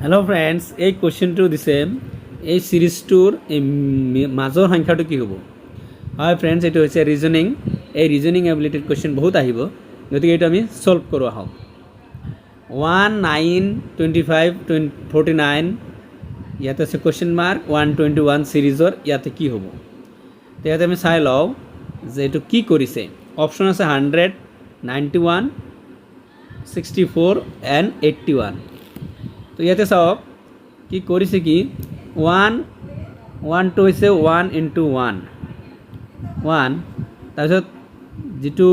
Hello' friends, এই কুৱেশ্যনটো দিছে এই চিৰিজটোৰ এই মাজৰ সংখ্যাটো কি হ'ব? হয় ফ্ৰেণ্ডছ, এইটো হৈছে ৰিজনিং। এই ৰিজনিং এবিলিটিৰ কুৱেশ্যন বহুত আহিব, গতিকে এইটো আমি ছল্ভ কৰোঁ আহক। 1, 9, 25, 49, ইয়াতে আছে কুৱেশ্যন মাৰ্ক 121 চিৰিজৰ ইয়াতে কি হ'ব? তো ইয়াতে আমি চাই লওঁ যে এইটো কি কৰিছে। অপশ্যন আছে 100, 91, 64 এণ্ড 81। তো ইয়াতে চাওক কি কৰিছে, কি 1টো হৈছে 1 × 1 তাৰপিছত যিটো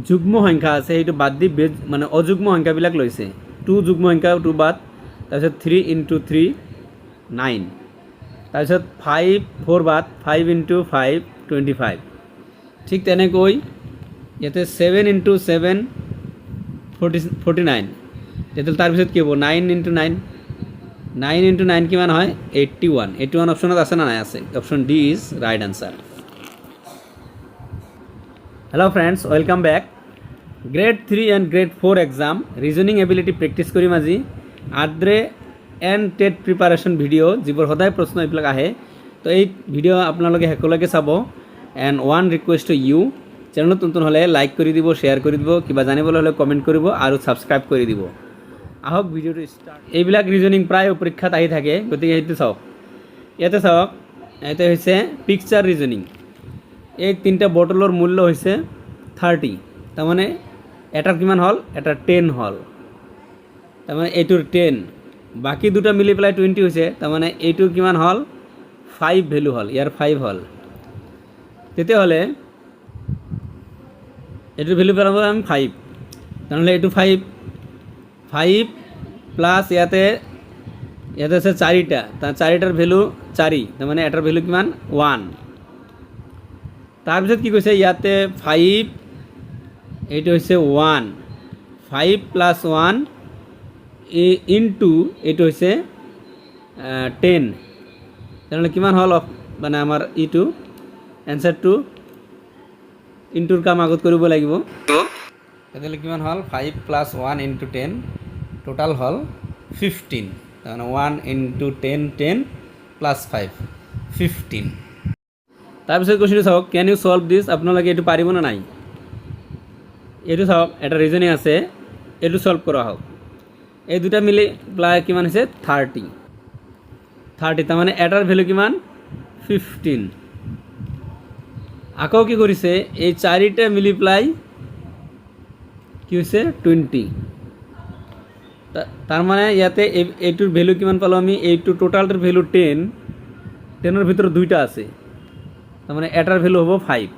যুগ্ম সংখ্যা আছে সেইটো বাদ দি মানে অযুগ্ম সংখ্যাবিলাক লৈছে। 2 যুগ্ম সংখ্যা 2 বাদ, তাৰপিছত 3 × 3 9, তাৰপিছত 4 বাদ, 5 × 5 25। ঠিক তেনেকৈ ইয়াতে 7 × 7 49। তেতিয়াহ'লে তাৰপিছত কি হ'ব? 9 × 9 কিমান হয়? 81 অপশ্যনত আছে না নাই? আছে। Option D is right answer. Hello' friends, welcome back. Grade 3 and grade 4 exam reasoning ability practice কৰিম আজি। ADRE and TET preparation video' যিবোৰ সদায় প্ৰশ্ন এইবিলাক আহে, তো এই ভিডিঅ' আপোনালোকে শেষলৈকে চাব। And one request to you, চেনেলত নতুন হ'লে লাইক কৰি দিব, শ্বেয়াৰ কৰি দিব, কিবা জানিবলৈ হ'লে কমেণ্ট কৰিব আৰু ছাবস্ক্ৰাইব কৰি দিব। আহক ভিডিঅ'টো ষ্টাৰ্ট। এইবিলাক ৰিজনিং প্ৰায় পৰীক্ষাত আহি থাকে, গতিকে সেইটো চাওক। ইয়াতে চাওক, ইয়াতে হৈছে পিকচাৰ ৰিজনিং। এই তিনিটা বটলৰ মূল্য হৈছে 30, তাৰমানে এটাৰ কিমান হ'ল? এটাৰ 10 হ'ল, তাৰমানে এইটোৰ 10, বাকী দুটা মিলি পেলাই 20 হৈছে, তাৰমানে এইটোৰ কিমান হ'ল? 5 ভেলু হ'ল, ইয়াৰ 5 হ'ল। তেতিয়াহ'লে এইটোৰ ভেলু পেলাব আমি 5, তেনেহ'লে এইটো 5 প্লাছ ইয়াতে আছে 4টা, তাৰ 4টাৰ ভেলু 4, তাৰমানে এটাৰ ভেলু কিমান? 1। তাৰপিছত কি কৈছে ইয়াতে 5, এইটো হৈছে 1, 5 + 1 ইনটু এইটো হৈছে 10, তেনেহ'লে কিমান হ'ল? মানে আমাৰ ইটো এনচাৰটো ইনটুৰ কাম আগত কৰিব লাগিব। তেতিয়াহ'লে কিমান হ'ল? 5 + 1 × 10, টোটাল হ'ল 15, তাৰমানে 1 × 10 10 + 5 15। তাৰপিছত কুৱেশ্যনটো চাওক, কেন ইউ ছল্ভ দিছ? আপোনালোকে এইটো পাৰিব নে নাই? এইটো চাওক, এটা ৰিজনিং আছে, এইটো ছল্ভ কৰা হওক। এই দুটা মিলি পেলাই কিমান হৈছে? 30, তাৰমানে এটাৰ ভেলু কিমান? 15। আকৌ কি কৰিছে? এই 4টা মিলি পেলাই কি হৈছে? 20। তাৰমানে ইয়াতে এইটোৰ ভেলু কিমান পালোঁ আমি? এইটো টোটালটোৰ ভেলু 10, 10ৰ ভিতৰত 2টা আছে, তাৰমানে এটাৰ ভেলু হ'ব 5।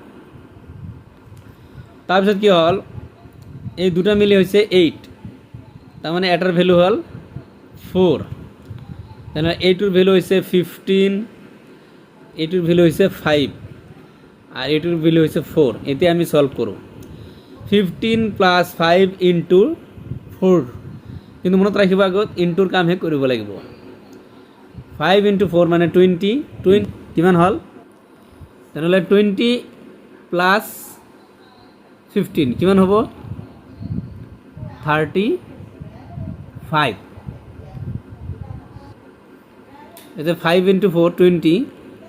তাৰপিছত কি হ'ল? এই দুটা মিলি হৈছে 8, তাৰমানে এটাৰ ভেলু হ'ল 4, তেনেহ'লে এইটোৰ ভেলু হৈছে 15, এইটোৰ ভেলু হৈছে 5 আৰু এইটোৰ ভেলু হৈছে 4। এতিয়া আমি ছল্ভ কৰোঁ। 15 + 5 × 4, কিন্তু মনত ৰাখিব আগত ইনটুৰ কামহে কৰিব লাগিব। 5 × 4 মানে 20 কিমান হ'ল? তেনেহ'লে 20 + 15 কিমান হ'ব? 35। এতিয়া 5 × 4 20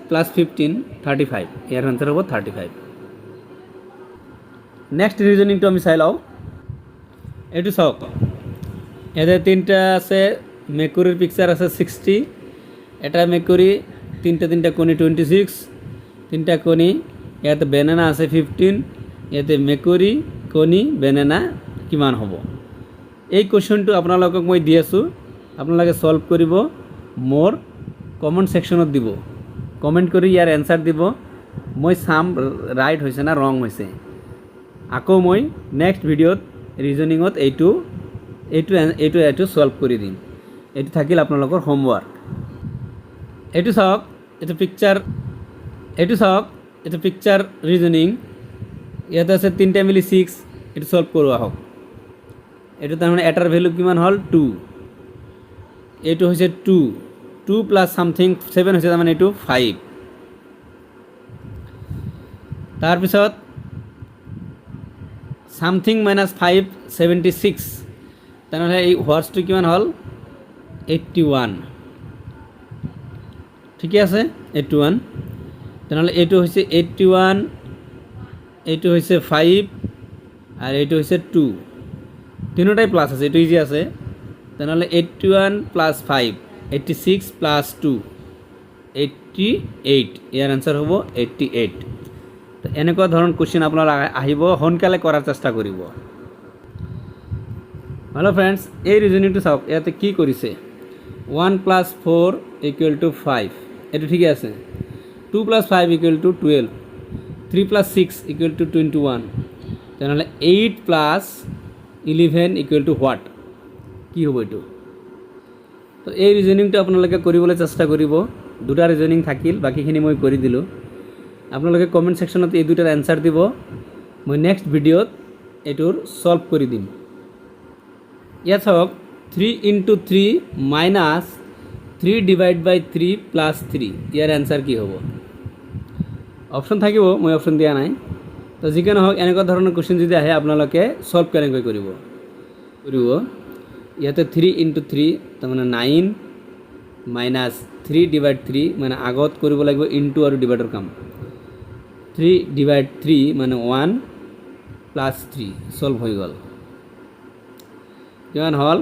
+ 15 35, ইয়াৰ আনচাৰ হ'ব 35। নেক্সট ৰিজনিংটো আমি চাই লওঁ। এইটো চাওক, ইয়াতে 3টা আছে, মেকুৰীৰ পিকচাৰ আছে 60, এটা মেকুৰী, 3টা কণী 26, 3টা কণী, ইয়াতে বেনানা আছে 15, ইয়াতে মেকুৰী, কণী, বেনানা কিমান হ'ব? এই কুৱেশ্যনটো আপোনালোকক মই দি আছোঁ, আপোনালোকে ছল্ভ কৰিব। মোৰ কমেণ্ট ছেকশ্যনত দিব, কমেণ্ট কৰি ইয়াৰ এনচাৰ দিব। মই চাম ৰাইট হৈছে না ৰং হৈছে। আকৌ মই নেক্সট ভিডিঅ'ত ৰিজনিঙত এইটো ছল্ভ কৰি দিম। এইটো থাকিল আপোনালোকৰ হোমৱৰ্ক। এইটো চাওক, এইটো পিকচাৰ ৰিজনিং। ইয়াতে আছে 3টা মিলি 6, এইটো ছল্ভ কৰোঁ আহক। এইটো তাৰমানে এটাৰ ভেলু কিমান হ'ল? 2, এইটো হৈছে 2 + সামথিং 7 হৈছে, তাৰমানে এইটো 5। তাৰপিছত সামথিং - 5 76, তেনেহ'লে এই হোৱাটছটো কিমান হ'ল? 81 ঠিকই আছে 81 তেনেহ'লে এইটো হৈছে 81 এইটো হৈছে 5 আর এইটো হৈছে 2 তিনিটাই প্লাস আছে এইটো ইজি আছে তেনেহ'লে 81 প্লাস 5 86 প্লাস 2 88 ইয়াৰ আনসাৰ হ'ব 88 তো এনেকুৱা ধৰণৰ কোশ্চেন আপোনাৰ আহিব সোনকালে কৰাৰ চেষ্টা কৰিব हेलो फ्रेंड्स এই ৰিজনিংটো চাওক ইয়াতে কি কৰিছে 1 + 4 = 5 এটো ঠিক আছে 2 + 5 = 12 3 + 6 = 21 তেনেহলে 8 + 11 = what কি হ'ব এটো তো এই রিজনিংটো আপোনালোকে কৰিবলৈ চেষ্টা কৰিব দুটা ৰিজনিং থাকিল বাকিখিনি মই কৰি দিলো আপোনালোকে কমেন্ট সেকশনত এই দুটাৰ আনসাৰ দিব মই নেক্সট ভিডিওত এটোৰ সলভ কৰি দিম ইয়াত চাওক 3 × 3 মাইনাস 3 ডিভাইড বাই 3 প্লাস 3 ইয়াৰ আনসাৰ কি হ'ব অপশন থাকিব মই অপশন দিয়া নাই তো যিকোনো হোক এনেকুৱা ধৰণৰ কোশ্চেন যদি আহে আপোনালোকে সলভ কেনেকৈ কৰিব ইয়াতে 3 × 3 তাৰ মানে 9 মাইনাস 3 ডিভাইড 3 মানে আগত কৰিব লাগিব ইনটু আৰু ডিভাইডৰ কাম 3 ডিভাইড 3 মানে 1 প্লাস 3 সলভ হৈ গ'ল কিমান হল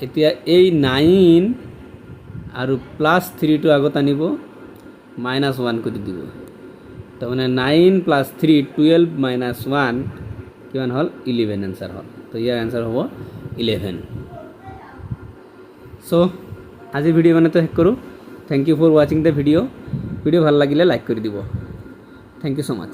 এতিয়া এই 9 আৰু প্লাস 3 টো আগত আনিব মাইনাস 1 কৰি দিব তাৰ মানে 9 + 3 12 - 1 কিমান হল 11 आंसर হল তো ইয়াৰ आंसर হ'ব 11 সো আজি ভিডিও বানাতে শেষ কৰো thank you for watching the video ভাল লাগিলে লাইক কৰি দিব থ্যাংক ইউ সো মাচ